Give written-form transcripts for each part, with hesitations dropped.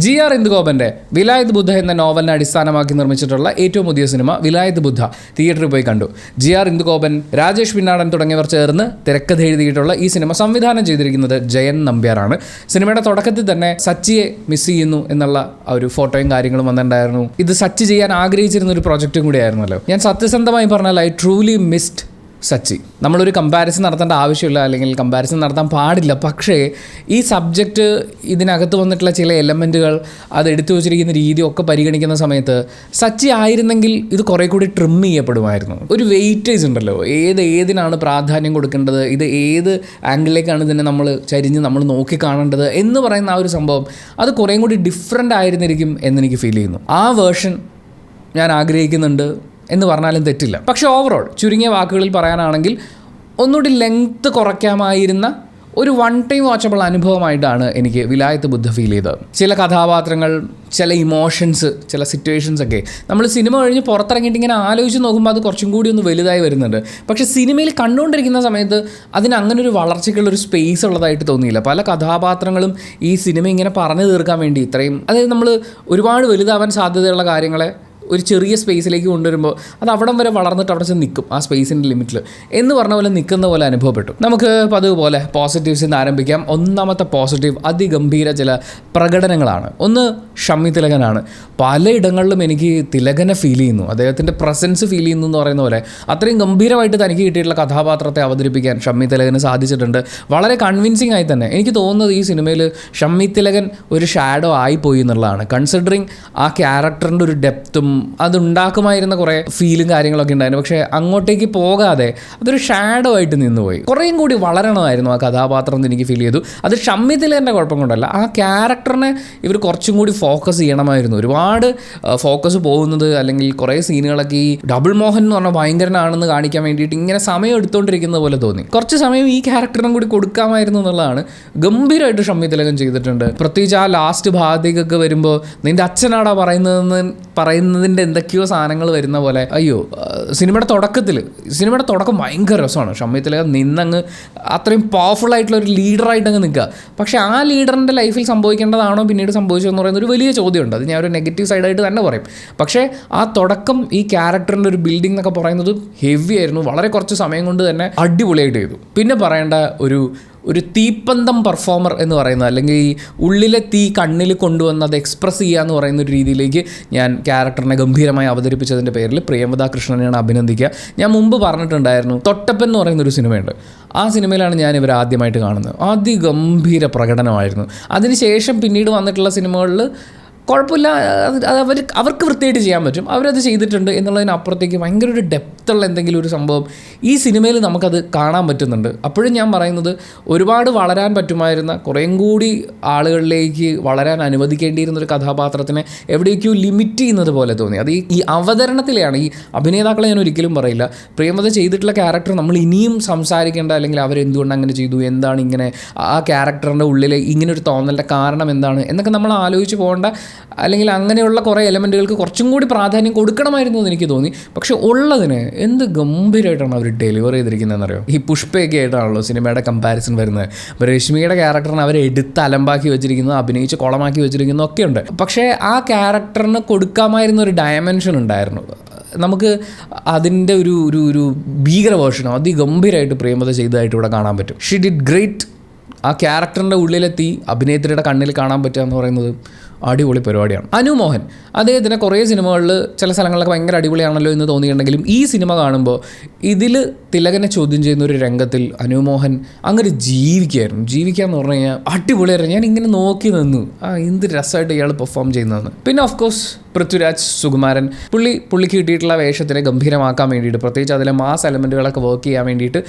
GR ഇന്ദുഗോപന്റെ വിലായത് ബുദ്ധ എന്ന നോവലിനെ അടിസ്ഥാനമാക്കി നിർമ്മിച്ചിട്ടുള്ള ഏറ്റവും പുതിയ സിനിമ വിലായത് ബുദ്ധ തിയേറ്ററിൽ പോയി കണ്ടു. GR ഇന്ദുഗോപൻ, രാജേഷ് പിന്നാടൻ തുടങ്ങിയവർ ചേർന്ന് തിരക്കഥ എഴുതിയിട്ടുള്ള ഈ സിനിമ സംവിധാനം ചെയ്തിരിക്കുന്നത് ജയൻ നമ്പ്യാറാണ്. സിനിമയുടെ തുടക്കത്തിൽ തന്നെ സച്ചിയെ മിസ് ചെയ്യുന്നു എന്നുള്ള ഒരു ഫോട്ടോയും കാര്യങ്ങളും വന്നിട്ടുണ്ടായിരുന്നു. ഇത് സച്ചി ചെയ്യാൻ ആഗ്രഹിച്ചിരുന്ന ഒരു പ്രോജക്റ്റും കൂടിയായിരുന്നല്ലോ. ഞാൻ സത്യസന്ധമായി പറഞ്ഞാൽ ഐ ട്രൂലി മിസ്ഡ് സച്ചി. നമ്മളൊരു കമ്പാരിസൺ നടത്തേണ്ട ആവശ്യമില്ല, അല്ലെങ്കിൽ കമ്പാരിസൺ നടത്താൻ പാടില്ല. പക്ഷേ ഈ സബ്ജക്റ്റ്, ഇതിനകത്ത് വന്നിട്ടുള്ള ചില എലമെൻറ്റുകൾ, അത് എടുത്തു വച്ചിരിക്കുന്ന രീതിയൊക്കെ പരിഗണിക്കുന്ന സമയത്ത് സച്ചി ആയിരുന്നെങ്കിൽ ഇത് കുറേ കൂടി ട്രിം ചെയ്യപ്പെടുമായിരുന്നു. ഒരു വെയിറ്റേജ് ഉണ്ടല്ലോ, ഏതിനാണ് പ്രാധാന്യം കൊടുക്കേണ്ടത്, ഇത് ഏത് ആംഗിളിലേക്കാണ് ഇതിനെ നമ്മൾ ചരിഞ്ഞ് നമ്മൾ നോക്കി കാണേണ്ടത് എന്ന് പറയുന്ന ആ ഒരു സംഭവം, അത് കുറേ കൂടി ഡിഫറെൻ്റ് ആയിരുന്നിരിക്കും എന്നെനിക്ക് ഫീൽ ചെയ്യുന്നു. ആ വേർഷൻ ഞാൻ ആഗ്രഹിക്കുന്നുണ്ട് എന്ന് പറഞ്ഞാലും തെറ്റില്ല. പക്ഷേ ഓവറോൾ ചുരുങ്ങിയ വാക്കുകളിൽ പറയാനാണെങ്കിൽ ഒന്നുകൂടി ലെങ്ത്ത് കുറയ്ക്കാമായിരുന്ന ഒരു വൺ ടൈം വാച്ചബിൾ അനുഭവമായിട്ടാണ് എനിക്ക് വിലായത്ത് ബുദ്ധ ഫീൽ ചെയ്തത്. ചില കഥാപാത്രങ്ങൾ, ചില ഇമോഷൻസ്, ചില സിറ്റുവേഷൻസ് ഒക്കെ നമ്മൾ സിനിമ കഴിഞ്ഞ് പുറത്തിറങ്ങിയിട്ട് ഇങ്ങനെ ആലോചിച്ച് നോക്കുമ്പോൾ അത് കുറച്ചും കൂടി ഒന്ന് വലുതായി വരുന്നുണ്ട്. പക്ഷേ സിനിമയിൽ കണ്ടുകൊണ്ടിരിക്കുന്ന സമയത്ത് അതിന് അങ്ങനെ ഒരു വളർച്ചയ്ക്കുള്ളൊരു സ്പേസ് ഉള്ളതായിട്ട് തോന്നിയില്ല. പല കഥാപാത്രങ്ങളും ഈ സിനിമ ഇങ്ങനെ പറഞ്ഞു തീർക്കാൻ വേണ്ടി ഇത്രയും, അതായത് നമ്മൾ ഒരുപാട് വലുതാവാൻ സാധ്യതയുള്ള കാര്യങ്ങളെ ഒരു ചെറിയ സ്പേസിലേക്ക് കൊണ്ടുവരുമ്പോൾ അത് അവിടം വരെ വളർന്നിട്ട് അവിടെ ചെന്ന് നിൽക്കും, ആ സ്പേസിൻ്റെ ലിമിറ്റിൽ എന്ന് പറഞ്ഞ പോലെ നിൽക്കുന്ന പോലെ അനുഭവപ്പെട്ടു. നമുക്ക് പതിവ് പോലെ പോസിറ്റീവ്സിൽ നിന്ന് ആരംഭിക്കാം. ഒന്നാമത്തെ പോസിറ്റീവ് അതിഗംഭീര ചില പ്രകടനങ്ങളാണ്. ഒന്ന് ഷമ്മി തിലകനാണ്. പലയിടങ്ങളിലും എനിക്ക് തിലകനെ ഫീൽ ചെയ്യുന്നു, അദ്ദേഹത്തിൻ്റെ പ്രസൻസ് ഫീൽ ചെയ്യുന്നു എന്ന് പറയുന്ന പോലെ അത്രയും ഗംഭീരമായിട്ട് തനിക്ക് കിട്ടിയിട്ടുള്ള കഥാപാത്രത്തെ അവതരിപ്പിക്കാൻ ഷമ്മി തിലകന് സാധിച്ചിട്ടുണ്ട്. വളരെ കൺവിൻസിങ് ആയി തന്നെ. എനിക്ക് തോന്നുന്നത് ഈ സിനിമയിൽ ഷമ്മി തിലകൻ ഒരു ഷാഡോ ആയിപ്പോയി എന്നുള്ളതാണ്. കൺസിഡറിങ് ആ ക്യാരക്ടറിൻ്റെ ഒരു ഡെപ്തും അതുണ്ടാക്കുമായിരുന്ന കുറേ ഫീലും കാര്യങ്ങളൊക്കെ ഉണ്ടായിരുന്നു. പക്ഷേ അങ്ങോട്ടേക്ക് പോകാതെ അതൊരു ഷാഡോ ആയിട്ട് നിന്നുപോയി. കുറേയും കൂടി വളരണമായിരുന്നു ആ കഥാപാത്രം എന്ന് എനിക്ക് ഫീൽ ചെയ്തു. അത് ഷമ്മി തിലകൻ്റെ കുഴപ്പം കൊണ്ടല്ല, ആ ക്യാരക്ടറിനെ ഇവർ കുറച്ചും കൂടി ഫോക്കസ് ചെയ്യണമായിരുന്നു. ഒരുപാട് ഫോക്കസ് പോകുന്നത്, അല്ലെങ്കിൽ കുറേ സീനുകളൊക്കെ ഈ ഡബിൾ മോഹൻ എന്ന് പറഞ്ഞാൽ ഭയങ്കരനാണെന്ന് കാണിക്കാൻ വേണ്ടിയിട്ട് ഇങ്ങനെ സമയം എടുത്തുകൊണ്ടിരിക്കുന്ന പോലെ തോന്നി. കുറച്ച് സമയം ഈ ക്യാരക്ടറിനും കൂടി കൊടുക്കാമായിരുന്നു എന്നുള്ളതാണ് ഗംഭീരമായിട്ട് ഷമ്മി തിലകൻ ചെയ്തിട്ടുണ്ട്. പ്രത്യേകിച്ച് ആ ലാസ്റ്റ് ഭാഗത്തേക്കൊക്കെ വരുമ്പോൾ നിൻ്റെ അച്ഛനാടാ പറയുന്നതിൻ്റെ എന്തൊക്കെയോ സാധനങ്ങൾ വരുന്ന പോലെ, അയ്യോ, സിനിമയുടെ തുടക്കം ഭയങ്കര രസമാണ്. ഷമ്മി തിലകൻ നിന്നങ്ങ് അത്രയും പവർഫുൾ ആയിട്ടുള്ള ഒരു ലീഡറായിട്ട് അങ്ങ് നിൽക്കുക. പക്ഷേ ആ ലീഡറിൻ്റെ ലൈഫിൽ സംഭവിക്കേണ്ടതാണോ പിന്നീട് സംഭവിച്ചതെന്ന് പറയുന്ന ഒരു വലിയ ചോദ്യമുണ്ട്. അത് ഞാൻ ഒരു നെഗറ്റീവ് സൈഡായിട്ട് തന്നെ പറയും. പക്ഷേ ആ തുടക്കം, ഈ ക്യാരക്ടറിൻ്റെ ഒരു ബിൽഡിംഗ് എന്നൊക്കെ പറയുന്നത് ഹെവി ആയിരുന്നു. വളരെ കുറച്ച് സമയം കൊണ്ട് തന്നെ അടിപൊളിയായിട്ട് ചെയ്തു. പിന്നെ പറയേണ്ട ഒരു തീപ്പന്തം പെർഫോമർ എന്ന് പറയുന്നത്, അല്ലെങ്കിൽ ഈ ഉള്ളിലെ തീ കണ്ണിൽ കൊണ്ടുവന്ന് അത് എക്സ്പ്രസ് ചെയ്യുക എന്ന് പറയുന്ന ഒരു രീതിയിലേക്ക് ഞാൻ ക്യാരക്ടറിനെ ഗംഭീരമായി അവതരിപ്പിച്ചതിൻ്റെ പേരിൽ പ്രിയമദാ കൃഷ്ണനെയാണ് അഭിനന്ദിക്കുക. ഞാൻ മുമ്പ് പറഞ്ഞിട്ടുണ്ടായിരുന്നു, തൊട്ടപ്പൻ എന്ന് പറയുന്നൊരു സിനിമയുണ്ട്. ആ സിനിമയിലാണ് ഞാൻ ഇവർ ആദ്യമായിട്ട് കാണുന്നത്. അതിഗംഭീര പ്രകടനമായിരുന്നു. അതിനുശേഷം പിന്നീട് വന്നിട്ടുള്ള സിനിമകളിൽ കുഴപ്പമില്ല, അവർക്ക് വൃത്തിയായിട്ട് ചെയ്യാൻ പറ്റും, അവരത് ചെയ്തിട്ടുണ്ട് എന്നുള്ളതിനപ്പുറത്തേക്ക് ഭയങ്കര ഒരു ഡെപ്തുള്ള എന്തെങ്കിലും ഒരു സംഭവം ഈ സിനിമയിൽ നമുക്കത് കാണാൻ പറ്റുന്നുണ്ട്. അപ്പോഴും ഞാൻ പറയുന്നത്, ഒരുപാട് വളരാൻ പറ്റുമായിരുന്ന, കുറേയും കൂടി ആളുകളിലേക്ക് വളരാൻ അനുവദിക്കേണ്ടിയിരുന്ന ഒരു കഥാപാത്രത്തിനെ എവിടേക്കോ ലിമിറ്റ് ചെയ്യുന്നത് പോലെ തോന്നി. അത് ഈ അവതരണത്തിലെയാണ്. ഈ അഭിനേതാക്കളെ ഞാൻ ഒരിക്കലും പറയില്ല. പ്രിയമത ചെയ്തിട്ടുള്ള ക്യാരക്ടർ നമ്മൾ ഇനിയും സംസാരിക്കേണ്ട, അല്ലെങ്കിൽ അവരെന്തുകൊണ്ട് അങ്ങനെ ചെയ്തു, എന്താണ് ഇങ്ങനെ ആ ക്യാരക്ടറിൻ്റെ ഉള്ളിൽ ഇങ്ങനൊരു തോന്നലിൻ്റെ കാരണം എന്താണ് എന്നൊക്കെ നമ്മൾ ആലോചിച്ച് പോകേണ്ട, അല്ലെങ്കിൽ അങ്ങനെയുള്ള കുറേ എലമെൻറ്റുകൾക്ക് കുറച്ചും കൂടി പ്രാധാന്യം കൊടുക്കണമായിരുന്നു എന്ന് എനിക്ക് തോന്നി. പക്ഷെ ഉള്ളതിന് എന്ത് ഗംഭീരമായിട്ടാണ് അവർ ഡെലിവർ ചെയ്തിരിക്കുന്നതെന്നറിയോ. ഈ പുഷ്പയൊക്കെ ആയിട്ടാണല്ലോ സിനിമയുടെ കമ്പാരിസൺ വരുന്നത്. രശ്മിയുടെ ക്യാരക്ടറിനെ അവർ എടുത്ത് അലമ്പാക്കി വെച്ചിരിക്കുന്നു, അഭിനയിച്ച് കുളമാക്കി വെച്ചിരിക്കുന്നു ഒക്കെ ഉണ്ട്. പക്ഷേ ആ ക്യാരക്ടറിന് കൊടുക്കാമായിരുന്ന ഒരു ഡയമെൻഷൻ ഉണ്ടായിരുന്നു. നമുക്ക് അതിൻ്റെ ഒരു ഭീകര വേർഷനോ അതിഗംഭീരമായിട്ട് പ്രിയമത ചെയ്തതായിട്ട് ഇവിടെ കാണാൻ പറ്റും. Xi did great. ആ ക്യാരക്ടറിൻ്റെ ഉള്ളിലെത്തി അഭിനേത്രിയുടെ കണ്ണിൽ കാണാൻ പറ്റുക എന്ന് പറയുന്നത് അടിപൊളി പരിപാടിയാണ്. അനു മോഹൻ, അദ്ദേഹത്തിന് കുറേ സിനിമകളിൽ ചില സ്ഥലങ്ങളിലൊക്കെ ഭയങ്കര അടിപൊളിയാണല്ലോ എന്ന് തോന്നിയിട്ടുണ്ടെങ്കിലും ഈ സിനിമ കാണുമ്പോൾ ഇതിൽ തിലകനെ ചോദ്യം ചെയ്യുന്ന ഒരു രംഗത്തിൽ അനു മോഹൻ അങ്ങനെ ജീവിക്കുക എന്ന് പറഞ്ഞു കഴിഞ്ഞാൽ അടിപൊളിയായിരുന്നു. ഞാൻ ഇങ്ങനെ നോക്കി നിന്നു, എന്ത് രസമായിട്ട് ഇയാൾ പെർഫോം ചെയ്യുന്നതെന്ന്. പിന്നെ ഓഫ് കോഴ്സ് പൃഥ്വിരാജ് സുകുമാരൻ, പുള്ളിക്ക് കിട്ടിയിട്ടുള്ള വേഷത്തിനെ ഗംഭീരമാക്കാൻ വേണ്ടിയിട്ട്, പ്രത്യേകിച്ച് അതിലെ മാസ് എലമെൻറ്റുകളൊക്കെ വർക്ക് ചെയ്യാൻ വേണ്ടിയിട്ട്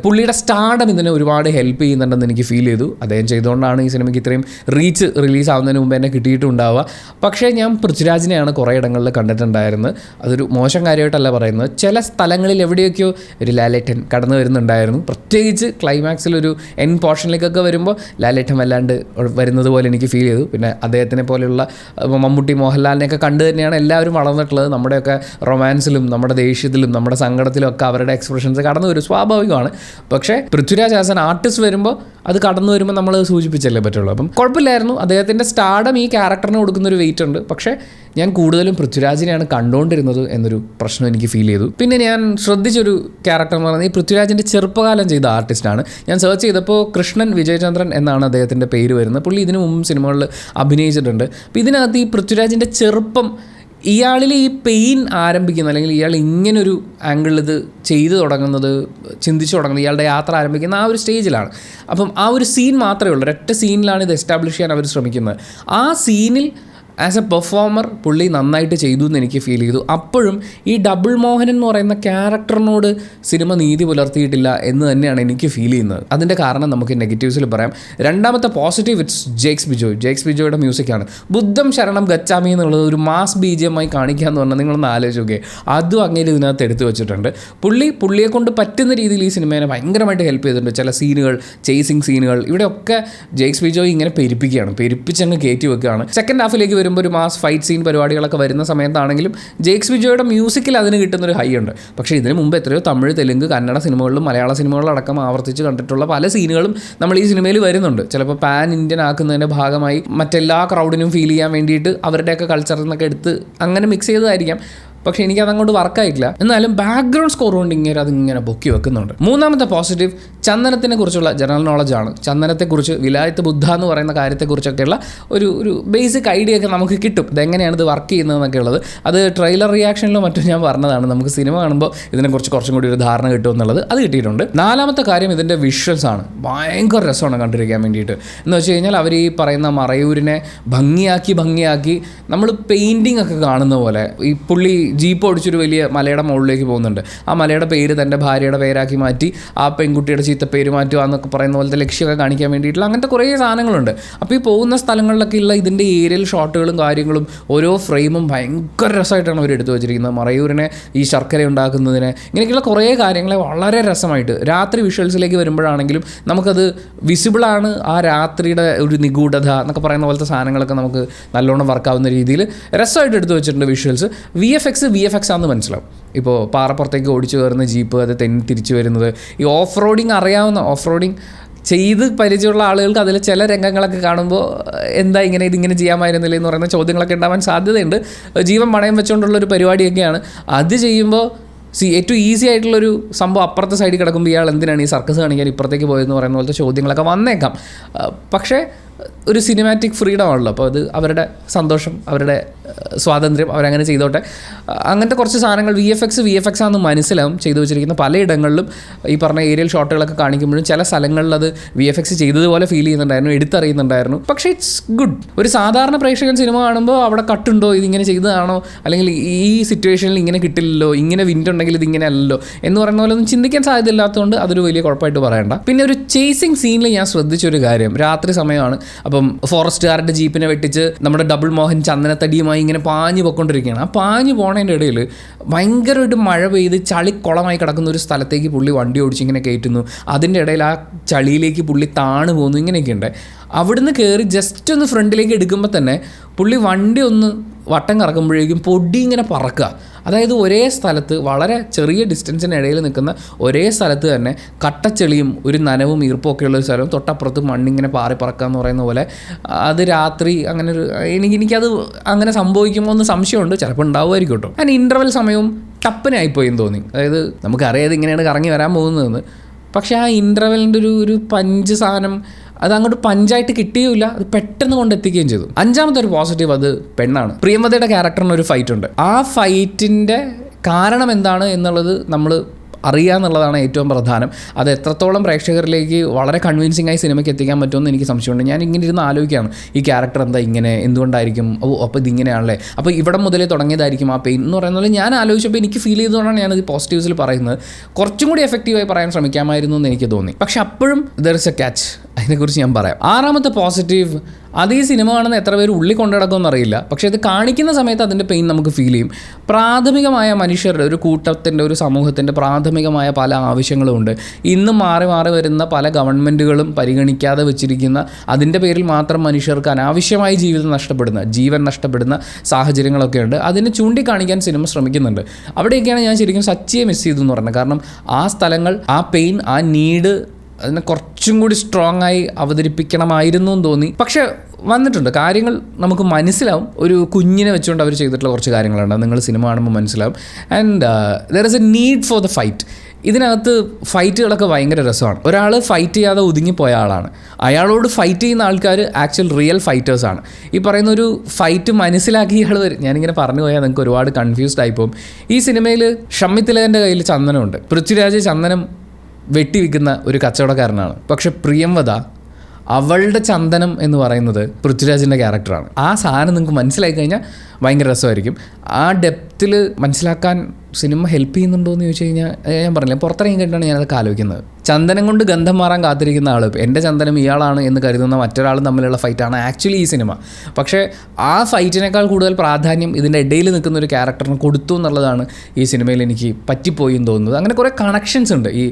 പുള്ളിയുടെ സ്റ്റാർഡം ഇതിനെ ഒരുപാട് ഹെൽപ്പ് ചെയ്യുന്നുണ്ടെന്ന് എനിക്ക് ഫീൽ ചെയ്തു. അദ്ദേഹം ചെയ്തുകൊണ്ടാണ് ഈ സിനിമയ്ക്ക് ഇത്രയും റീച്ച് റിലീസ് ആവുന്നതിന് മുമ്പ് എന്നെ കിട്ടിയിട്ടുണ്ടാവുക. പക്ഷേ ഞാൻ പൃഥ്വിരാജിനെയാണ് കുറേ ഇടങ്ങളിൽ കണ്ടിട്ടുണ്ടായിരുന്നത്. അതൊരു മോശം കാര്യമായിട്ടല്ല പറയുന്നത്. ചില സ്ഥലങ്ങളിൽ എവിടെയൊക്കെയോ ഒരു ലാലേട്ടൻ കടന്നു വരുന്നുണ്ടായിരുന്നു. പ്രത്യേകിച്ച് ക്ലൈമാക്സിലൊരു എൻ പോർഷനിലേക്കൊക്കെ വരുമ്പോൾ ലാലേട്ടൻ വല്ലാണ്ട് വരുന്നത് പോലെ എനിക്ക് ഫീൽ ചെയ്തു. പിന്നെ അദ്ദേഹത്തിനെ പോലെയുള്ള മമ്മൂട്ടി, മോഹൻലാലിനെയൊക്കെ കണ്ടു തന്നെയാണ് എല്ലാവരും വളർന്നിട്ടുള്ളത്. നമ്മുടെയൊക്കെ റൊമാൻസിലും നമ്മുടെ ദേഷ്യത്തിലും നമ്മുടെ സങ്കടത്തിലും ഒക്കെ അവരുടെ എക്സ്പ്രഷൻസ് കടന്നു വരും, സ്വാഭാവികമാണ്. പക്ഷേ പൃഥ്വിരാജ് ആസ് ആൻ ആർട്ടിസ്റ്റ് വരുമ്പോൾ അത് കടന്നു വരുമ്പോൾ നമ്മൾ സൂചിപ്പിച്ചല്ലേ പറ്റുള്ളൂ. അപ്പം കുഴപ്പമില്ലായിരുന്നു. അദ്ദേഹത്തിൻ്റെ സ്റ്റാർഡം ഈ ക്യാരക്ടറിന് കൊടുക്കുന്നൊരു വെയിറ്റ് ഉണ്ട്. പക്ഷേ ഞാൻ കൂടുതലും പൃഥ്വിരാജിനെയാണ് കണ്ടുകൊണ്ടിരുന്നത് എന്നൊരു പ്രശ്നം എനിക്ക് ഫീൽ ചെയ്തു. പിന്നെ ഞാൻ ശ്രദ്ധിച്ചൊരു ക്യാരക്ടർ എന്ന് പറയുന്നത് ഈ പൃഥ്വിരാജിൻ്റെ ചെറുപ്പകാലം ചെയ്ത ആർട്ടിസ്റ്റാണ്. ഞാൻ സെർച്ച് ചെയ്തപ്പോൾ കൃഷ്ണൻ വിജയചന്ദ്രൻ എന്നാണ് അദ്ദേഹത്തിൻ്റെ പേര് വരുന്നത്. പുള്ളി ഇതിനു മുമ്പ് സിനിമകളിൽ അഭിനയിച്ചിട്ടുണ്ട്. അപ്പോൾ ഇതിനകത്ത് ഈ പൃഥ്വിരാജിൻ്റെ ചെറുപ്പം, ഇയാളിൽ ഈ പെയിൻ ആരംഭിക്കുന്നത്, അല്ലെങ്കിൽ ഇയാൾ ഇങ്ങനൊരു ആംഗിളിൽ ഇത് ചെയ്തു തുടങ്ങുന്നത്, ചിന്തിച്ചു തുടങ്ങുന്നത്, ഇയാളുടെ യാത്ര ആരംഭിക്കുന്ന ആ ഒരു സ്റ്റേജിലാണ്. അപ്പം ആ ഒരു സീൻ മാത്രമേ ഉള്ളൂ, ഒരൊറ്റ സീനിലാണ് ഇത് എസ്റ്റാബ്ലിഷ് ചെയ്യാൻ അവർ ശ്രമിക്കുന്നത്. ആ സീനിൽ ആസ് എ പെർഫോമർ പുള്ളി നന്നായിട്ട് ചെയ്തു എന്ന് എനിക്ക് ഫീൽ ചെയ്തു. അപ്പോഴും ഈ ഡബിൾ മോഹൻ എന്ന് പറയുന്ന ക്യാരക്ടറിനോട് സിനിമ നീതി പുലർത്തിയിട്ടില്ല എന്ന് തന്നെയാണ് എനിക്ക് ഫീൽ ചെയ്യുന്നത്. അതിൻ്റെ കാരണം നമുക്ക് നെഗറ്റീവ്സിൽ പറയാം. രണ്ടാമത്തെ പോസിറ്റീവ് ഇറ്റ്സ് ജേക്സ് ബിജോയുടെ മ്യൂസിക്കാണ്. ബുദ്ധം ശരണം ഗച്ചാമി എന്നുള്ളത് ഒരു മാസ് BGMമായി കാണിക്കുക എന്ന് പറഞ്ഞാൽ നിങ്ങളൊന്ന് ആലോചിച്ച് നോക്കിയേ. അതും അങ്ങനെ ഇതിനകത്ത് എടുത്തു വെച്ചിട്ടുണ്ട്. പുള്ളിയെ കൊണ്ട് പറ്റുന്ന രീതിയിൽ ഈ സിനിമേനെ ഭയങ്കരമായിട്ട് ഹെൽപ്പ് ചെയ്തിട്ടുണ്ട്. ചില സീനുകൾ, ചേസിങ് സീനുകൾ, ഇവിടെയൊക്കെ ജേക്സ് ബിജോയ് ഇങ്ങനെ പെരുപ്പിച്ചങ്ങ് കയറ്റി വെക്കുകയാണ്. സെക്കൻഡ് ഹാഫിലേക്ക് വരുമ്പോൾ ഒരു മാസ് ഫൈറ്റ് സീൻ പരിപാടികളൊക്കെ വരുന്ന സമയത്താണെങ്കിലും ജേക്സ് ബിജോയുടെ മ്യൂസിക്കിൽ അതിന് കിട്ടുന്നൊരു ഹൈ ഉണ്ട്. പക്ഷേ ഇതിന് മുമ്പ് എത്രയോ തമിഴ്, തെലുങ്ക്, കന്നഡ സിനിമകളിലും മലയാള സിനിമകളിലും അടക്കം ആവർത്തിച്ച് കണ്ടിട്ടുള്ള പല സീനുകളും നമ്മൾ ഈ സിനിമയിൽ വരുന്നുണ്ട്. ചിലപ്പോൾ പാൻ ഇന്ത്യൻ ആക്കുന്നതിൻ്റെ ഭാഗമായി മറ്റെല്ലാ ക്രൗഡിനും ഫീൽ ചെയ്യാൻ വേണ്ടിയിട്ട് അവരുടെയൊക്കെ കൾച്ചറിൽ നിന്നൊക്കെ എടുത്ത് അങ്ങനെ മിക്സ് ചെയ്തതായിരിക്കാം. പക്ഷേ എനിക്കതങ്ങോട്ട് വർക്കായിട്ടില്ല. എന്നാലും ബാക്ക്ഗ്രൗണ്ട് സ്കോർ കൊണ്ട് അതിങ്ങനെ പൊക്കി വെക്കുന്നുണ്ട്. മൂന്നാമത്തെ പോസിറ്റീവ് ചന്ദനത്തിനെ കുറിച്ചുള്ള ജനറൽ നോളജാണ്. ചന്ദനത്തെക്കുറിച്ച്, വിലായത്ത് ബുദ്ധ എന്ന് പറയുന്ന കാര്യത്തെക്കുറിച്ചൊക്കെയുള്ള ഒരു ബേസിക് ഐഡിയ ഒക്കെ നമുക്ക് കിട്ടും. ഇതെങ്ങനെയാണ് ഇത് വർക്ക് ചെയ്യുന്നതെന്നൊക്കെ ഉള്ളത്. അത് ട്രെയിലർ റിയാക്ഷനിലോ മറ്റും ഞാൻ പറഞ്ഞതാണ്. നമുക്ക് സിനിമ കാണുമ്പോൾ ഇതിനെക്കുറിച്ച് കുറച്ചും കൂടി ഒരു ധാരണ കിട്ടും എന്നുള്ളത് അത് കിട്ടിയിട്ടുണ്ട്. നാലാമത്തെ കാര്യം ഇതിൻ്റെ വിഷ്വൽസ് ആണ്. ഭയങ്കര രസമാണ് കണ്ടിരിക്കാൻ വേണ്ടിയിട്ട്. എന്ന് വെച്ച് കഴിഞ്ഞാൽ അവർ ഈ പറയുന്ന മറയൂരിനെ ഭംഗിയാക്കി നമ്മൾ പെയിൻറ്റിങ് ഒക്കെ കാണുന്ന പോലെ ഈ പുള്ളി ജീപ്പ് ഓടിച്ചൊരു വലിയ മലയുടെ മുകളിലേക്ക് പോകുന്നുണ്ട്. ആ മലയുടെ പേര് തൻ്റെ ഭാര്യയുടെ പേരാക്കി മാറ്റി ആ പെൺകുട്ടിയുടെ ചീത്തപ്പേര് മാറ്റുക എന്നൊക്കെ പറയുന്ന പോലത്തെ ലക്ഷ്യമൊക്കെ കാണിക്കാൻ വേണ്ടിയിട്ടുള്ള അങ്ങനത്തെ കുറേ സാധനങ്ങളുണ്ട്. അപ്പോൾ ഈ പോകുന്ന സ്ഥലങ്ങളിലൊക്കെ ഉള്ള ഇതിൻ്റെ ഏരിയൽ ഷോട്ടുകളും കാര്യങ്ങളും ഓരോ ഫ്രെയിമും ഭയങ്കര രസമായിട്ടാണ് അവർ എടുത്തു വെച്ചിരിക്കുന്നത്. മറയൂരിനെ ഈ ശർക്കര ഉണ്ടാക്കുന്നതിനെ ഇങ്ങനെയൊക്കെയുള്ള കുറേ കാര്യങ്ങളെ വളരെ രസമായിട്ട് രാത്രി വിഷ്വൽസിലേക്ക് വരുമ്പോഴാണെങ്കിലും നമുക്കത് വിസിബിളാണ്. ആ രാത്രിയുടെ ഒരു നിഗൂഢത എന്നൊക്കെ പറയുന്ന പോലത്തെ സാധനങ്ങളൊക്കെ നമുക്ക് നല്ലോണം വർക്കാവുന്ന രീതിയിൽ രസമായിട്ട് എടുത്തു വെച്ചിട്ടുണ്ട് വിഷ്വൽസ്. VFX ആണെന്ന് മനസ്സിലാവും. ഇപ്പോൾ പാറപ്പുറത്തേക്ക് ഓടിച്ചു കയറുന്ന ജീപ്പ്, അത് തിരിച്ചു വരുന്നത്, ഈ ഓഫ് റോഡിങ് ചെയ്ത് പരിചയമുള്ള ആളുകൾക്ക് അതിൽ ചില രംഗങ്ങളൊക്കെ കാണുമ്പോൾ എന്താ ഇതിങ്ങനെ ചെയ്യാമായിരുന്നില്ല എന്ന് പറയുന്ന ചോദ്യങ്ങളൊക്കെ ഉണ്ടാവാൻ സാധ്യതയുണ്ട്. ജീവൻ പണയം വെച്ചുകൊണ്ടുള്ളൊരു പരിപാടിയൊക്കെയാണ്. അത് ചെയ്യുമ്പോൾ ഏറ്റവും ഈസി ആയിട്ടുള്ളൊരു സംഭവം അപ്പുറത്തെ സൈഡിൽ കിടക്കുമ്പോൾ ഇയാൾ എന്തിനാണ് ഈ സർക്കസ് കാണിക്കാൻ ഇപ്പുറത്തേക്ക് പോയതെന്ന് പറയുന്ന പോലത്തെ ചോദ്യങ്ങളൊക്കെ വന്നേക്കാം. പക്ഷേ ഒരു സിനിമാറ്റിക് ഫ്രീഡം ആണല്ലോ. അപ്പോൾ അത് അവരുടെ സന്തോഷം, അവരുടെ സ്വാതന്ത്ര്യം, അവരങ്ങനെ ചെയ്തോട്ടെ. അങ്ങനത്തെ കുറച്ച് സാധനങ്ങൾ VFX ആണെന്ന് മനസ്സിലാവും. ചെയ്തു വെച്ചിരിക്കുന്ന പലയിടങ്ങളിലും ഈ പറഞ്ഞ ഏരിയൽ ഷോട്ടുകളൊക്കെ കാണിക്കുമ്പോഴും ചില സ്ഥലങ്ങളിൽ അത് VFX ചെയ്തതുപോലെ ഫീൽ ചെയ്യുന്നുണ്ടായിരുന്നു, എടുത്തറിയുന്നുണ്ടായിരുന്നു. പക്ഷേ ഇറ്റ്സ് ഗുഡ്. ഒരു സാധാരണ പ്രേക്ഷകൻ സിനിമ കാണുമ്പോൾ അവിടെ കട്ടുണ്ടോ, ഇതിങ്ങനെ ചെയ്തതാണോ, അല്ലെങ്കിൽ ഈ സിറ്റുവേഷനിൽ ഇങ്ങനെ കിട്ടില്ലല്ലോ, ഇങ്ങനെ വിൻഡ് ഉണ്ടെങ്കിൽ ഇതിങ്ങനെ അല്ലല്ലോ എന്ന് പറയുന്ന പോലെ ഒന്നും ചിന്തിക്കാൻ സാധ്യതയില്ലാത്തതുകൊണ്ട് അതൊരു വലിയ കുഴപ്പമായിട്ട് പറയണ്ട. പിന്നെ ഒരു ചേസിങ് സീനിൽ ഞാൻ ശ്രദ്ധിച്ചൊരു കാര്യം, രാത്രി സമയമാണ്. അപ്പം ഫോറസ്റ്റുകാരുടെ ജീപ്പിനെ വെട്ടിച്ച് നമ്മുടെ ഡബിൾ മോഹൻ ചന്ദനത്തടിയുമായി ഇങ്ങനെ പാഞ്ഞു പോയിക്കൊണ്ടിരിക്കുകയാണ്. ആ പാഞ്ഞു പോണതിൻ്റെ ഇടയിൽ ഭയങ്കരമായിട്ട് മഴ പെയ്ത് ചളിക്കുളമായി കിടക്കുന്ന ഒരു സ്ഥലത്തേക്ക് പുള്ളി വണ്ടി ഓടിച്ച് ഇങ്ങനെ കയറ്റുന്നു. അതിൻ്റെ ഇടയിൽ ആ ചളിയിലേക്ക് പുള്ളി താണു പോകുന്നു. ഇങ്ങനെയൊക്കെയുണ്ട്. അവിടുന്ന് കയറി ജസ്റ്റ് ഒന്ന് ഫ്രണ്ടിലേക്ക് എടുക്കുമ്പോൾ തന്നെ പുള്ളി വണ്ടി ഒന്ന് വട്ടം കറക്കുമ്പോഴേക്കും പൊടി ഇങ്ങനെ പറക്കുക. അതായത് ഒരേ സ്ഥലത്ത്, വളരെ ചെറിയ ഡിസ്റ്റൻസിനിടയിൽ നിൽക്കുന്ന ഒരേ സ്ഥലത്ത് തന്നെ കട്ടച്ചെളിയും ഒരു നനവും ഈർപ്പമൊക്കെയുള്ള ഒരു സ്ഥലവും തൊട്ടപ്പുറത്ത് മണ്ണിങ്ങനെ പാറി പറക്കുക എന്ന് പറയുന്ന പോലെ. അത് രാത്രി അങ്ങനെ എനിക്കത് അങ്ങനെ സംഭവിക്കുമോ എന്ന് സംശയമുണ്ട്. ചിലപ്പോൾ ഉണ്ടാവുമായിരിക്കും കേട്ടോ. ഞാൻ ഇൻ്റർവെൽ സമയവും ടപ്പനായിപ്പോയെന്ന് തോന്നി. അതായത് നമുക്കറിയാതെ ഇങ്ങനെയാണ് കറങ്ങി വരാൻ പോകുന്നതെന്ന്. പക്ഷേ ആ ഇൻ്റർവെലിൻ്റെ ഒരു പഞ്ച് സാധനം അത് അങ്ങോട്ട് പഞ്ചായിട്ട് കിട്ടുകയില്ല, അത് പെട്ടെന്ന് കൊണ്ടെത്തിക്കുകയും ചെയ്തു. അഞ്ചാമത്തെ ഒരു പോസിറ്റീവ് അത് പെണ്ണാണ്. പ്രിയമതയുടെ ക്യാരക്ടറിന് ഒരു ഫൈറ്റ് ഉണ്ട്. ആ ഫൈറ്റിൻ്റെ കാരണം എന്താണ് എന്നുള്ളത് നമ്മൾ അറിയുക എന്നുള്ളതാണ് ഏറ്റവും പ്രധാനം. അത് എത്രത്തോളം പ്രേക്ഷകരിലേക്ക് വളരെ കൺവിൻസിംഗ് ആയി സിനിമയ്ക്ക് എത്തിക്കാൻ പറ്റുമെന്ന് എനിക്ക് സംശയമുണ്ട്. ഞാൻ ഇങ്ങനെ ഇരുന്ന് ആലോചിക്കുകയാണ്, ഈ ക്യാരക്ടർ എന്താ ഇങ്ങനെ, എന്തുകൊണ്ടായിരിക്കും, അപ്പോൾ ഇതിങ്ങനെയാണല്ലേ, അപ്പോൾ ഇവിടെ മുതലേ തുടങ്ങിയതായിരിക്കും ആ പെയിൻ എന്ന് പറയുന്നത് ഞാൻ ആലോചിച്ചപ്പോൾ എനിക്ക് ഫീൽ ചെയ്തുകൊണ്ടാണ് ഞാനത് പോസിറ്റീവ്സിൽ പറയുന്നത്. കുറച്ചും കൂടി എഫക്റ്റീവായി പറയാൻ ശ്രമിക്കാമായിരുന്നു എന്ന് എനിക്ക് തോന്നി. പക്ഷെ അപ്പോഴും ദർ ഇസ് എ ക്യാച്ച്. അതിനെക്കുറിച്ച് ഞാൻ പറയാം. ആറാമത്തെ പോസിറ്റീവ്, അത് ഈ സിനിമ കാണുന്ന എത്ര പേര് ഉള്ളിൽ കൊണ്ടുനടക്കുമെന്ന് അറിയില്ല, പക്ഷേ ഇത് കാണിക്കുന്ന സമയത്ത് അതിൻ്റെ പെയിൻ നമുക്ക് ഫീൽ ചെയ്യും. പ്രാഥമികമായ മനുഷ്യരുടെ ഒരു കൂട്ടത്തിൻ്റെ, ഒരു സമൂഹത്തിൻ്റെ പ്രാഥമികമായ പല ആവശ്യങ്ങളുമുണ്ട്. ഇന്നും മാറി മാറി വരുന്ന പല ഗവൺമെൻറ്റുകളും പരിഗണിക്കാതെ വെച്ചിരിക്കുന്ന, അതിൻ്റെ പേരിൽ മാത്രം മനുഷ്യർക്ക് അനാവശ്യമായി ജീവൻ നഷ്ടപ്പെടുന്ന സാഹചര്യങ്ങളൊക്കെ ഉണ്ട്. അതിനെ ചൂണ്ടിക്കാണിക്കാൻ സിനിമ ശ്രമിക്കുന്നുണ്ട്. അവിടെയൊക്കെയാണ് ഞാൻ ശരിക്കും സച്ചിയെ മിസ് ചെയ്തു എന്ന് പറഞ്ഞത്. കാരണം ആ സ്ഥലങ്ങൾ, ആ പെയിൻ, ആ നീഡ് അതിനെ കുറച്ചും കൂടി സ്ട്രോങ് ആയി അവതരിപ്പിക്കണമായിരുന്നു എന്ന് തോന്നി. പക്ഷേ വന്നിട്ടുണ്ട്, കാര്യങ്ങൾ നമുക്ക് മനസ്സിലാവും. ഒരു കുഞ്ഞിനെ വെച്ചുകൊണ്ട് അവർ ചെയ്തിട്ടുള്ള കുറച്ച് കാര്യങ്ങളുണ്ട്, നിങ്ങൾ സിനിമ കാണുമ്പോൾ മനസ്സിലാവും. And there is A need for the fight. ഇതിനകത്ത് ഫൈറ്റുകളൊക്കെ ഭയങ്കര രസമാണ്. ഒരാൾ ഫൈറ്റ് ചെയ്യാതെ ഒതുങ്ങിപ്പോയ ആളാണ്, അയാളോട് ഫൈറ്റ് ചെയ്യുന്ന ആൾക്കാർ ആക്ച്വൽ റിയൽ ഫൈറ്റേഴ്സാണ്. ഈ പറയുന്ന ഒരു ഫൈറ്റ് മനസ്സിലാക്കി ഇയാൾ വരും. ഞാനിങ്ങനെ പറഞ്ഞു പോയാൽ നിങ്ങൾക്ക് ഒരുപാട് കൺഫ്യൂസ്ഡ് ആയിപ്പോവും. ഈ സിനിമയിൽ ഷമ്മി തിലകൻ്റെ കയ്യിൽ ചന്ദനമുണ്ട്. പൃഥ്വിരാജ് ചന്ദനം വെട്ടിവിൽക്കുന്ന ഒരു കച്ചവടക്കാരനാണ്. പക്ഷെ പ്രിയംവദ, അവളുടെ ചന്ദനം എന്ന് പറയുന്നത് പൃഥ്വിരാജിൻ്റെ ക്യാരക്ടറാണ്. ആ സാധനം നിങ്ങൾക്ക് മനസ്സിലായി കഴിഞ്ഞാൽ ഭയങ്കര രസമായിരിക്കും. ആ ഡെപ്തിൽ മനസ്സിലാക്കാൻ സിനിമ ഹെൽപ്പ് ചെയ്യുന്നുണ്ടോ എന്ന് ചോദിച്ചു കഴിഞ്ഞാൽ ഞാൻ പറഞ്ഞില്ല, പുറത്തിറങ്ങി കഴിഞ്ഞിട്ടാണ് ഞാനതൊക്കെ ആലോചിക്കുന്നത്. ചന്ദനം കൊണ്ട് ഗന്ധം മാറാൻ കാത്തിരിക്കുന്ന ആൾ, എൻ്റെ ചന്ദനം ഇയാളാണ് എന്ന് കരുതുന്ന മറ്റൊരാളും തമ്മിലുള്ള ഫൈറ്റാണ് ആക്ച്വലി ഈ സിനിമ. പക്ഷേ ആ ഫൈറ്റിനേക്കാൾ കൂടുതൽ പ്രാധാന്യം ഇതിൻ്റെ ഇടയിൽ നിൽക്കുന്ന ഒരു ക്യാരക്ടറിന് കൊടുത്തു എന്നുള്ളതാണ് ഈ സിനിമയിൽ എനിക്ക് പറ്റിപ്പോയി എന്ന് തോന്നുന്നത്. അങ്ങനെ കുറേ കണക്ഷൻസ് ഉണ്ട്. ഈ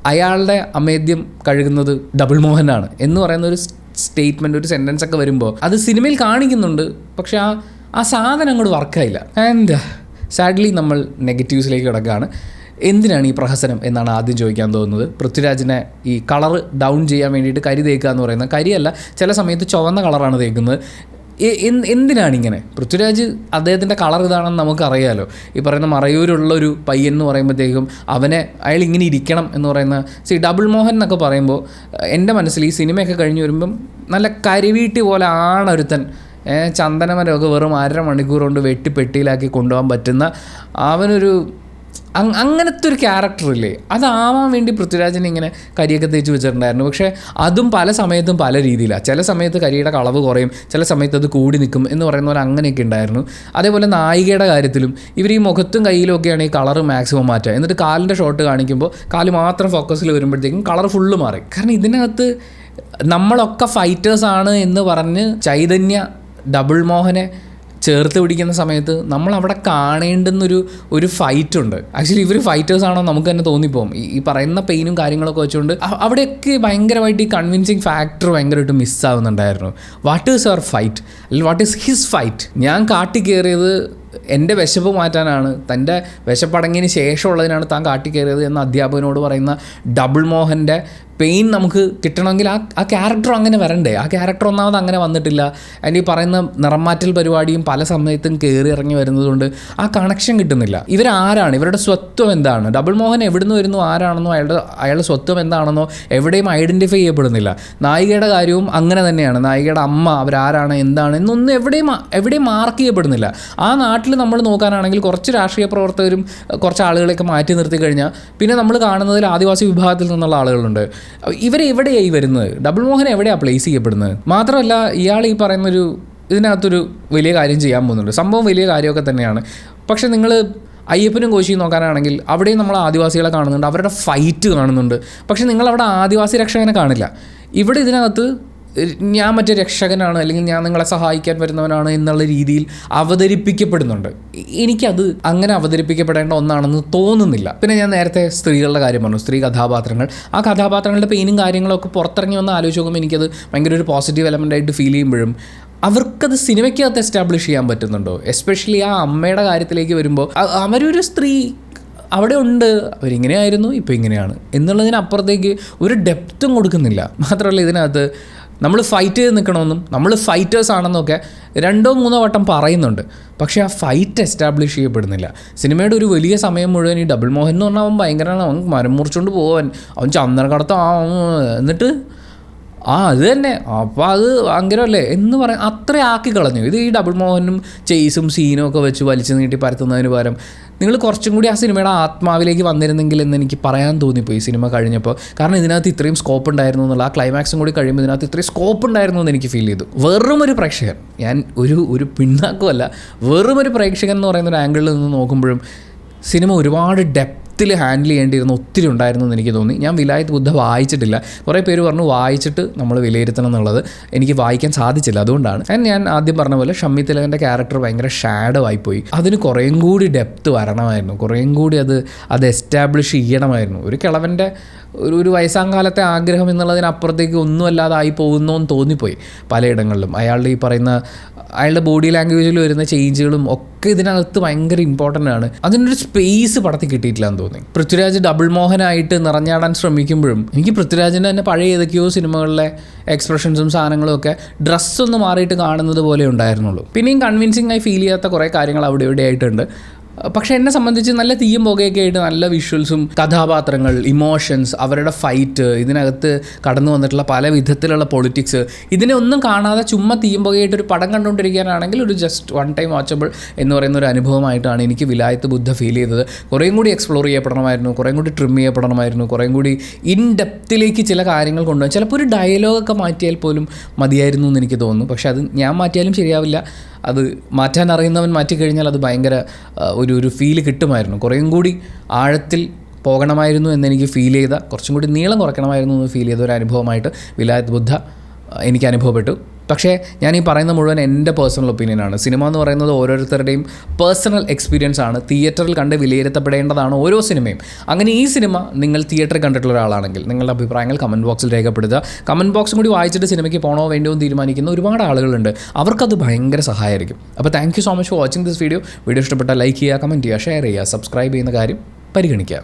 അയാളുടെ അമേദ്യം കഴുകുന്നത് ഡബിൾ മോഹനാണ് എന്ന് പറയുന്ന ഒരു സ്റ്റേറ്റ്മെൻറ്റ്, ഒരു സെൻറ്റൻസ് ഒക്കെ വരുമ്പോൾ അത് സിനിമയിൽ കാണിക്കുന്നുണ്ട്. പക്ഷേ ആ സാധനം അങ്ങോട്ട് വർക്കായില്ല. ആൻഡ് സാഡ്ലി നമ്മൾ നെഗറ്റീവ്സിലേക്ക് കിടക്കുകയാണ്. എന്തിനാണ് ഈ പ്രഹസനം എന്നാണ് ആദ്യം ചോദിക്കാൻ തോന്നുന്നത്. പൃഥ്വിരാജിനെ ഈ കളർ ഡൗൺ ചെയ്യാൻ വേണ്ടിയിട്ട് കരി തേക്കുക എന്ന് പറയുന്നത്, കരിയല്ല, ചില സമയത്ത് ചുവന്ന കളറാണ് തേക്കുന്നത്. എന്തിനാണിങ്ങനെ? പൃഥ്വിരാജ് അദ്ദേഹത്തിൻ്റെ കളർ ഇതാണെന്ന് നമുക്കറിയാമല്ലോ. ഈ പറയുന്ന മറയൂരുള്ളൊരു പയ്യൻ എന്ന് പറയുമ്പോഴത്തേക്കും അയാൾ ഇങ്ങനെ ഇരിക്കണം എന്ന് പറയുന്ന ഡബിൾ മോഹൻ എന്നൊക്കെ പറയുമ്പോൾ എൻ്റെ മനസ്സിൽ ഈ സിനിമയൊക്കെ കഴിഞ്ഞ് വരുമ്പം നല്ല കരിവീട്ടി പോലെ ആണൊരുത്തൻ ചന്ദനമരമൊക്കെ വെറും 1.5 മണിക്കൂർ കൊണ്ട് വെട്ടിപ്പെട്ടിയിലാക്കി കൊണ്ടുപോകാൻ പറ്റുന്ന അവനൊരു അങ്ങനത്തെ ഒരു ക്യാരക്ടറില്ലേ, അതാവാൻ വേണ്ടി പൃഥ്വിരാജിനെ ഇങ്ങനെ കരിയൊക്കെ തേച്ച് വെച്ചിട്ടുണ്ടായിരുന്നു. പക്ഷേ അതും പല സമയത്തും പല രീതിയിലാണ്. ചില സമയത്ത് കരിയുടെ കളവ് കുറയും, ചില സമയത്ത് അത് കൂടി നിൽക്കും എന്ന് പറയുന്ന പോലെ അങ്ങനെയൊക്കെ ഉണ്ടായിരുന്നു. അതേപോലെ നായികയുടെ കാര്യത്തിലും ഇവർ ഈ മുഖത്തും കയ്യിലും ഒക്കെയാണ് ഈ കളറ് മാക്സിമം മാറ്റുക. എന്നിട്ട് കാലിൻ്റെ ഷോട്ട് കാണിക്കുമ്പോൾ കാല് മാത്രം ഫോക്കസിൽ വരുമ്പോഴത്തേക്കും കളർ ഫുള്ള് മാറി. കാരണം ഇതിനകത്ത് നമ്മളൊക്കെ ഫൈറ്റേഴ്സാണ് എന്ന് പറഞ്ഞ് ചൈതന്യ ഡബിൾ മോഹനെ ചേർത്ത് പിടിക്കുന്ന സമയത്ത് നമ്മൾ അവിടെ കാണേണ്ടുന്നൊരു ഫൈറ്റുണ്ട്. ആക്ച്വലി ഇവർ ഫൈറ്റേഴ്സാണോ നമുക്ക് തന്നെ തോന്നിപ്പോകും. ഈ പറയുന്ന പെയിനും കാര്യങ്ങളൊക്കെ വെച്ചുകൊണ്ട് അവിടെയൊക്കെ ഭയങ്കരമായിട്ട് ഈ കൺവിൻസിങ് ഫാക്ടർ ഭയങ്കരമായിട്ട് മിസ്സാവുന്നുണ്ടായിരുന്നു. വാട്ട് ഈസ് അവർ ഫൈറ്റ്, അല്ലെങ്കിൽ വാട്ട് ഈസ് ഹിസ് ഫൈറ്റ്? ഞാൻ കാട്ടിക്കയറിയത് എൻ്റെ വിശപ്പ് മാറ്റാനാണ്, തൻ്റെ വിശപ്പടങ്ങിയതിന് ശേഷമുള്ളതിനാണ് താൻ കാട്ടിക്കയറിയത് എന്ന അധ്യാപകനോട് പറയുന്ന ഡബിൾ മോഹൻ്റെ പെയിൻ നമുക്ക് കിട്ടണമെങ്കിൽ ആ ക്യാരക്ടർ അങ്ങനെ വരണ്ടേ? ആ ക്യാരക്ടർ ഒന്നാമത് അങ്ങനെ വന്നിട്ടില്ല. അതിൻ്റെ ഈ പറയുന്ന നിറംമാറ്റൽ പരിപാടിയും പല സമയത്തും കയറി ഇറങ്ങി വരുന്നതുകൊണ്ട് ആ കണക്ഷൻ കിട്ടുന്നില്ല. ഇവരാരാണ്? ഇവരുടെ സ്വത്വം എന്താണ്? ഡബിൾ മോഹൻ എവിടുന്ന് വരുന്നു, ആരാണെന്നോ അയാളുടെ സ്വത്വം എന്താണെന്നോ എവിടെയും ഐഡൻറ്റിഫൈ ചെയ്യപ്പെടുന്നില്ല. നായികയുടെ കാര്യവും അങ്ങനെ തന്നെയാണ്. നായികയുടെ അമ്മ അവരാരാണ്, എന്താണ് എന്നൊന്നും എവിടെയും മാർക്ക് ചെയ്യപ്പെടുന്നില്ല. ആ നാട്ടിൽ നമ്മൾ നോക്കാനാണെങ്കിൽ കുറച്ച് രാഷ്ട്രീയ പ്രവർത്തകരും കുറച്ച് ആളുകളെയൊക്കെ മാറ്റി നിർത്തി കഴിഞ്ഞാൽ പിന്നെ നമ്മൾ കാണുന്നതിൽ ആദിവാസി വിഭാഗത്തിൽ നിന്നുള്ള ആളുകളുണ്ട്. ഇവരെവിടെയായി വരുന്നത്? ഡബിൾ മോഹൻ എവിടെയാണ് പ്ലേസ് ചെയ്യപ്പെടുന്നത്? മാത്രമല്ല ഇയാൾ ഈ പറയുന്നൊരു ഇതിനകത്തൊരു വലിയ കാര്യം ചെയ്യാൻ പോകുന്നുണ്ട്. സംഭവം വലിയ കാര്യമൊക്കെ തന്നെയാണ്. പക്ഷേ നിങ്ങൾ അയ്യപ്പനും കോശിയും നോക്കാനാണെങ്കിൽ അവിടെയും നമ്മൾ ആദിവാസികളെ കാണുന്നുണ്ട്, അവരുടെ ഫൈറ്റ് കാണുന്നുണ്ട്. പക്ഷേ നിങ്ങളവിടെ ആദിവാസി രക്ഷകനെ കാണില്ല. ഇവിടെ ഇതിനകത്ത് ഞാൻ മറ്റേ രക്ഷകനാണ്, അല്ലെങ്കിൽ ഞാൻ നിങ്ങളെ സഹായിക്കാൻ വരുന്നവനാണ് എന്നുള്ള രീതിയിൽ അവതരിപ്പിക്കപ്പെടുന്നുണ്ട്. എനിക്കത് അങ്ങനെ അവതരിപ്പിക്കപ്പെടേണ്ട ഒന്നാണെന്ന് തോന്നുന്നില്ല. പിന്നെ ഞാൻ നേരത്തെ സ്ത്രീകളുടെ കാര്യം പറഞ്ഞു, സ്ത്രീ കഥാപാത്രങ്ങൾ. ആ കഥാപാത്രങ്ങളുടെ പെയിനും കാര്യങ്ങളൊക്കെ പുറത്തിറങ്ങി വന്ന് ആലോചിച്ച് നോക്കുമ്പോൾ എനിക്കത് ഭയങ്കര ഒരു പോസിറ്റീവ് എലമെൻ്റായിട്ട് ഫീൽ ചെയ്യുമ്പോഴും അവർക്കത് സിനിമയ്ക്കകത്ത് എസ്റ്റാബ്ലിഷ് ചെയ്യാൻ പറ്റുന്നുണ്ടോ? എസ്പെഷ്യലി ആ അമ്മയുടെ കാര്യത്തിലേക്ക് വരുമ്പോൾ അവരൊരു സ്ത്രീ അവിടെ ഉണ്ട്, അവരിങ്ങനെയായിരുന്നു, ഇപ്പോൾ ഇങ്ങനെയാണ് എന്നുള്ളതിനപ്പുറത്തേക്ക് ഒരു ഡെപ്തും കൊടുക്കുന്നില്ല. മാത്രമല്ല ഇതിനകത്ത് നമ്മൾ ഫൈറ്റ് ചെയ്ത് നിൽക്കണമെന്നും നമ്മൾ ഫൈറ്റേഴ്സ് ആണെന്നൊക്കെ 2-3 വട്ടം പറയുന്നുണ്ട്. പക്ഷേ ആ ഫൈറ്റ് എസ്റ്റാബ്ലിഷ് ചെയ്യപ്പെടുന്നില്ല. സിനിമയുടെ ഒരു വലിയ സമയം മുഴുവൻ ഈ ഡബിൾ മോഹൻ എന്ന് പറഞ്ഞാൽ അവൻ ഭയങ്കരമാണ്, അവൻ മരം മുറിച്ചുകൊണ്ട് പോകാൻ, അവൻ ചന്ദന കടത്ത, എന്നിട്ട് അത് തന്നെ, അപ്പോൾ അത് ഭയങ്കരമല്ലേ എന്ന് പറയാൻ അത്ര ആക്കി കളഞ്ഞു. ഇത് ഈ ഡബിൾ മോഹനും ചേസും സീനും ഒക്കെ വെച്ച് വലിച്ചു നീട്ടി പരത്തുന്നതിന് പകരം നിങ്ങൾ കുറച്ചും കൂടി ആ സിനിമയുടെ ആത്മാവിലേക്ക് വന്നിരുന്നെങ്കിൽ എന്ന് എനിക്ക് പറയാൻ തോന്നിപ്പോയി സിനിമ കഴിഞ്ഞപ്പോൾ. കാരണം ഇതിനകത്ത് ഇത്രയും സ്കോപ്പ് ഉണ്ടായിരുന്നു എന്നുള്ള ആ ക്ലൈമാക്സും കൂടി കഴിയുമ്പോൾ ഇതിനകത്ത് ഇത്രയും സ്കോപ്പ് ഉണ്ടായിരുന്നു എന്ന് എനിക്ക് ഫീൽ ചെയ്തു. വെറും ഒരു പ്രേക്ഷകൻ, ഞാൻ ഒരു പിണ്ണാക്കുമല്ല, വെറും ഒരു പ്രേക്ഷകൻ എന്ന് പറയുന്ന ഒരു ആംഗിളിൽ നിന്ന് നോക്കുമ്പോഴും സിനിമ ഒരുപാട് ഡെപ്തിൽ ഹാൻഡിൽ ചെയ്യേണ്ടിയിരുന്ന ഒത്തിരി ഉണ്ടായിരുന്നു എന്ന് എനിക്ക് തോന്നി. ഞാൻ വിലായത്ത് ബുദ്ധ വായിച്ചിട്ടില്ല. കുറേ പേര് പറഞ്ഞു വായിച്ചിട്ട് നമ്മൾ വിലയിരുത്തണം എന്നുള്ളത്. എനിക്ക് വായിക്കാൻ സാധിച്ചില്ല, അതുകൊണ്ടാണ്. ഞാൻ ആദ്യം പറഞ്ഞ പോലെ ഷമ്മി തിലകൻ്റെ ക്യാരക്ടർ ഭയങ്കര ഷാഡോ ആയിപ്പോയി. അതിന് കുറേയും കൂടി ഡെപ്ത് വരണമായിരുന്നു, കുറേയും കൂടി അത് എസ്റ്റാബ്ലിഷ് ചെയ്യണമായിരുന്നു. ഒരു കിളവൻ്റെ ഒരു വയസ്സാങ്കാലത്തെ ആഗ്രഹം എന്നുള്ളതിനപ്പുറത്തേക്ക് ഒന്നുമല്ലാതായി പോകുന്നോന്ന് തോന്നിപ്പോയി പലയിടങ്ങളിലും. അയാളുടെ ഈ പറയുന്ന അയാളുടെ ബോഡി ലാംഗ്വേജിൽ വരുന്ന ചേഞ്ചുകളും ഒക്കെ ഇതിനകത്ത് ഭയങ്കര ഇമ്പോർട്ടൻ്റ് ആണ്. അതിനൊരു സ്പേസ് പടത്തിൽ കിട്ടിയിട്ടില്ല എന്ന് തോന്നി. പൃഥ്വിരാജ് ഡബിൾ മോഹനായിട്ട് നിറഞ്ഞാടാൻ ശ്രമിക്കുമ്പോഴും എനിക്ക് പൃഥ്വിരാജിൻ്റെ തന്നെ പഴയ ഏതൊക്കെയോ സിനിമകളിലെ എക്സ്പ്രഷൻസും സാധനങ്ങളും ഒക്കെ ഡ്രസ്സൊന്ന് മാറിയിട്ട് കാണുന്നത് പോലെ ഉണ്ടായിരുന്നുള്ളൂ. പിന്നെയും കൺവിൻസിംഗ് ആയി ഫീൽ ചെയ്യാത്ത കുറേ കാര്യങ്ങൾ അവിടെ ഇവിടെ ആയിട്ടുണ്ട്. പക്ഷേ എന്നെ സംബന്ധിച്ച് നല്ല തീയും പുകയൊക്കെ ആയിട്ട് നല്ല വിഷ്വൽസും കഥാപാത്രങ്ങൾ, ഇമോഷൻസ്, അവരുടെ ഫൈറ്റ്, ഇതിനകത്ത് കടന്നു വന്നിട്ടുള്ള പല വിധത്തിലുള്ള പൊളിറ്റിക്സ്, ഇതിനെ ഒന്നും കാണാതെ ചുമ്മാ തീയും പുകയായിട്ട് ഒരു പടം കണ്ടുകൊണ്ടിരിക്കാനാണെങ്കിൽ ഒരു ജസ്റ്റ് വൺ ടൈം വാച്ചബിൾ എന്ന് പറയുന്ന ഒരു അനുഭവമായിട്ടാണ് എനിക്ക് വിലായത്ത് ബുദ്ധ ഫീൽ ചെയ്തത്. കുറേയും കൂടി എക്സ്പ്ലോർ ചെയ്യപ്പെടണമായിരുന്നു, കുറേയും കൂടി ട്രിം ചെയ്യപ്പെടണമായിരുന്നു, കുറേയും കൂടി ഇൻ ഡെപ്തിലേക്ക് ചില കാര്യങ്ങൾ കൊണ്ടുപോകാൻ. ചിലപ്പോൾ ഒരു ഡയലോഗൊക്കെ മാറ്റിയാൽ പോലും മതിയായിരുന്നു എന്ന് എനിക്ക് തോന്നുന്നു. പക്ഷേ അത് ഞാൻ മാറ്റിയാലും ശരിയാവില്ല. അത് മാറ്റാൻ അറിയുന്നവൻ മാറ്റിക്കഴിഞ്ഞാൽ അത് ഭയങ്കര ഒരു ഫീല് കിട്ടുമായിരുന്നു. കുറേയും കൂടി ആഴത്തിൽ പോകണമായിരുന്നു എന്നെനിക്ക് ഫീൽ ചെയ്ത, കുറച്ചും കൂടി നീളം കുറയ്ക്കണമായിരുന്നു എന്ന് ഫീൽ ചെയ്ത ഒരു അനുഭവമായിട്ട് വിലായത്ത് ബുദ്ധ എനിക്ക് അനുഭവപ്പെട്ടു. പക്ഷേ ഞാൻ ഈ പറയുന്ന മുഴുവൻ എൻ്റെ പേഴ്സണൽ ഒപ്പീനിയനാണ്. സിനിമ എന്ന് പറയുന്നത് ഓരോരുത്തരുടെയും പേഴ്സണൽ എക്സ്പീരിയൻസ് ആണ്. തിയേറ്ററിൽ കണ്ട് വിലയിരുത്തപ്പെടേണ്ടതാണ് ഓരോ സിനിമയും. അങ്ങനെ ഈ സിനിമ നിങ്ങൾ തിയേറ്ററിൽ കണ്ടിട്ടുള്ള ഒരാളാണെങ്കിൽ നിങ്ങളുടെ അഭിപ്രായങ്ങൾ കമൻറ്റ് ബോക്സിൽ രേഖപ്പെടുത്തുക. കമൻറ്റ് ബോക്സും കൂടി വായിച്ചിട്ട് സിനിമയ്ക്ക് പോകണോ വേണ്ടോ എന്ന് തീരുമാനിക്കുന്ന ഒരുപാട് ആളുകളുണ്ട്. അവർക്കത് ഭയങ്കര സഹായമായിരിക്കും. അപ്പോൾ thank you so much for watching this video. Video ഇഷ്ടപ്പെട്ടാൽ ലൈക്ക് ചെയ്യുക, കമൻറ്റ് ചെയ്യുക, ഷെയർ ചെയ്യുക, സബ്സ്ക്രൈബ് ചെയ്യുന്ന കാര്യം പരിഗണിക്കുക.